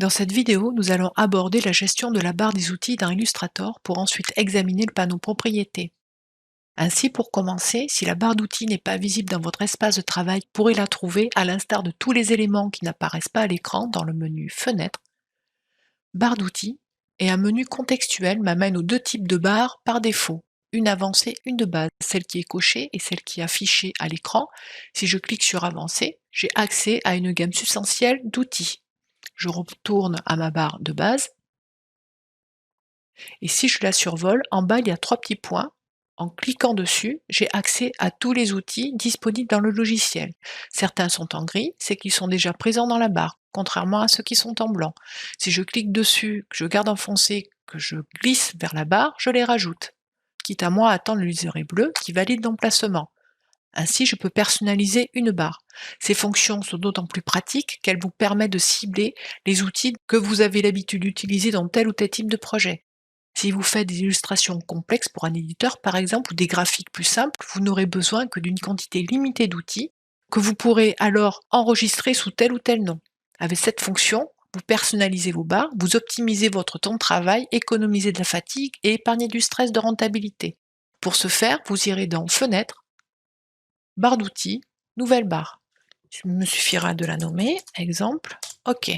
Dans cette vidéo, nous allons aborder la gestion de la barre des outils dans Illustrator pour ensuite examiner le panneau propriété. Ainsi, pour commencer, si la barre d'outils n'est pas visible dans votre espace de travail, vous pourrez la trouver à l'instar de tous les éléments qui n'apparaissent pas à l'écran dans le menu Fenêtre, Barre d'outils, et un menu contextuel m'amène aux deux types de barres par défaut, une avancée, une de base, celle qui est cochée et celle qui est affichée à l'écran. Si je clique sur Avancée, j'ai accès à une gamme substantielle d'outils. Je retourne à ma barre de base, et si je la survole, en bas il y a trois petits points. En cliquant dessus, j'ai accès à tous les outils disponibles dans le logiciel. Certains sont en gris, c'est qu'ils sont déjà présents dans la barre, contrairement à ceux qui sont en blanc. Si je clique dessus, que je garde enfoncé, que je glisse vers la barre, je les rajoute, quitte à moi à attendre le liseré bleu qui valide l'emplacement. Ainsi, je peux personnaliser une barre. Ces fonctions sont d'autant plus pratiques qu'elles vous permettent de cibler les outils que vous avez l'habitude d'utiliser dans tel ou tel type de projet. Si vous faites des illustrations complexes pour un éditeur, par exemple, ou des graphiques plus simples, vous n'aurez besoin que d'une quantité limitée d'outils que vous pourrez alors enregistrer sous tel ou tel nom. Avec cette fonction, vous personnalisez vos barres, vous optimisez votre temps de travail, économisez de la fatigue et épargnez du stress de rentabilité. Pour ce faire, vous irez dans Fenêtre, Barre d'outils, nouvelle barre. Il me suffira de la nommer, exemple, OK.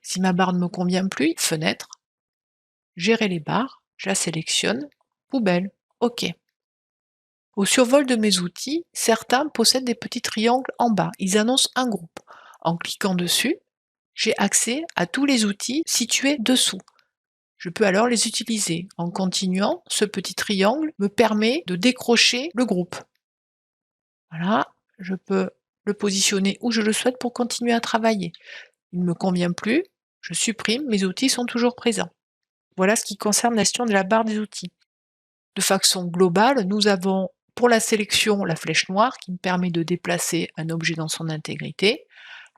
Si ma barre ne me convient plus, Fenêtre, Gérer les barres, je la sélectionne, Poubelle, OK. Au survol de mes outils, certains possèdent des petits triangles en bas, ils annoncent un groupe. En cliquant dessus, j'ai accès à tous les outils situés dessous. Je peux alors les utiliser. En continuant, ce petit triangle me permet de décrocher le groupe. Voilà, je peux le positionner où je le souhaite pour continuer à travailler. Il ne me convient plus, je supprime, mes outils sont toujours présents. Voilà ce qui concerne la gestion de la barre des outils. De façon globale, nous avons pour la sélection la flèche noire qui me permet de déplacer un objet dans son intégrité,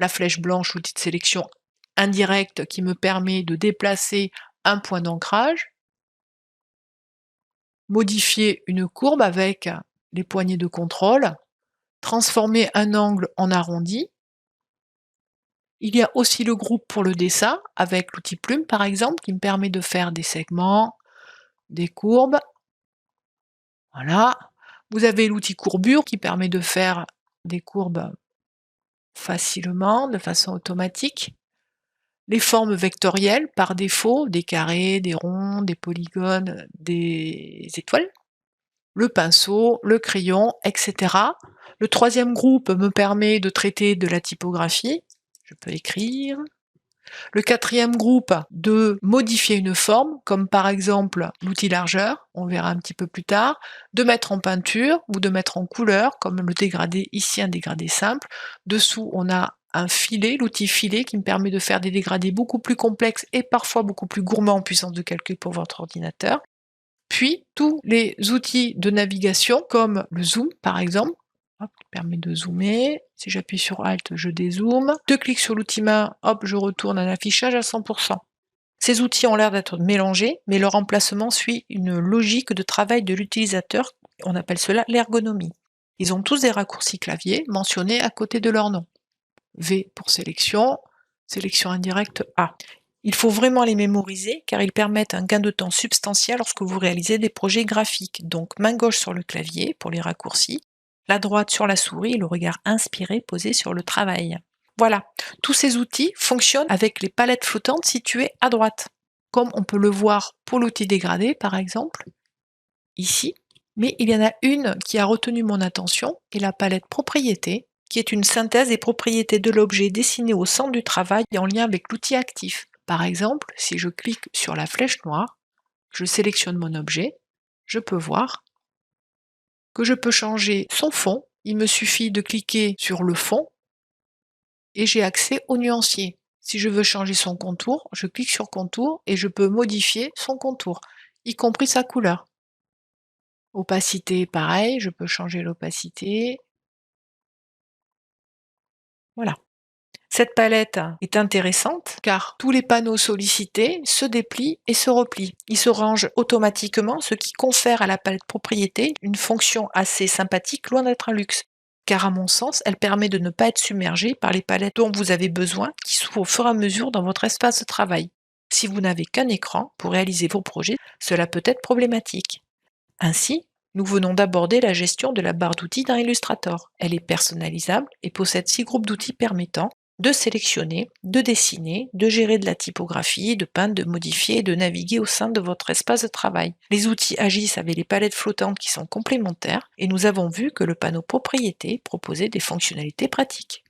la flèche blanche, l'outil de sélection indirect qui me permet de déplacer un point d'ancrage, modifier une courbe avec les poignées de contrôle, transformer un angle en arrondi. Il y a aussi le groupe pour le dessin, avec l'outil plume par exemple, qui me permet de faire des segments, des courbes. Voilà. Vous avez l'outil courbure qui permet de faire des courbes facilement, de façon automatique. Les formes vectorielles, par défaut, des carrés, des ronds, des polygones, des étoiles. Le pinceau, le crayon, etc. Le troisième groupe me permet de traiter de la typographie. Je peux écrire. Le quatrième groupe, de modifier une forme, comme par exemple l'outil largeur, on verra un petit peu plus tard, de mettre en peinture ou de mettre en couleur, comme le dégradé, ici un dégradé simple. Dessous, on a un filet, l'outil filet, qui me permet de faire des dégradés beaucoup plus complexes et parfois beaucoup plus gourmands en puissance de calcul pour votre ordinateur. Puis, tous les outils de navigation, comme le zoom par exemple, hop, qui permet de zoomer. Si j'appuie sur Alt, je dézoome. Deux clics sur l'outil main, hop, je retourne à un affichage à 100%. Ces outils ont l'air d'être mélangés, mais leur emplacement suit une logique de travail de l'utilisateur. On appelle cela l'ergonomie. Ils ont tous des raccourcis clavier mentionnés à côté de leur nom. V pour sélection, sélection indirecte A. Il faut vraiment les mémoriser car ils permettent un gain de temps substantiel lorsque vous réalisez des projets graphiques. Donc main gauche sur le clavier pour les raccourcis, la droite sur la souris et le regard inspiré posé sur le travail. Voilà, tous ces outils fonctionnent avec les palettes flottantes situées à droite, comme on peut le voir pour l'outil dégradé par exemple, ici. Mais il y en a une qui a retenu mon attention, et la palette propriété, qui est une synthèse des propriétés de l'objet dessiné au centre du travail en lien avec l'outil actif. Par exemple, si je clique sur la flèche noire, je sélectionne mon objet, je peux voir que je peux changer son fond. Il me suffit de cliquer sur le fond et j'ai accès au nuancier. Si je veux changer son contour, je clique sur contour et je peux modifier son contour, y compris sa couleur. Opacité, pareil, je peux changer l'opacité. Voilà. Cette palette est intéressante car tous les panneaux sollicités se déplient et se replient. Ils se rangent automatiquement, ce qui confère à la palette propriété une fonction assez sympathique, loin d'être un luxe. car à mon sens, elle permet de ne pas être submergé par les palettes dont vous avez besoin qui s'ouvrent au fur et à mesure dans votre espace de travail. Si vous n'avez qu'un écran pour réaliser vos projets, cela peut être problématique. Ainsi, nous venons d'aborder la gestion de la barre d'outils dans Illustrator. Elle est personnalisable et possède 6 groupes d'outils permettant de sélectionner, de dessiner, de gérer de la typographie, de peindre, de modifier et de naviguer au sein de votre espace de travail. Les outils agissent avec les palettes flottantes qui sont complémentaires et nous avons vu que le panneau propriété proposait des fonctionnalités pratiques.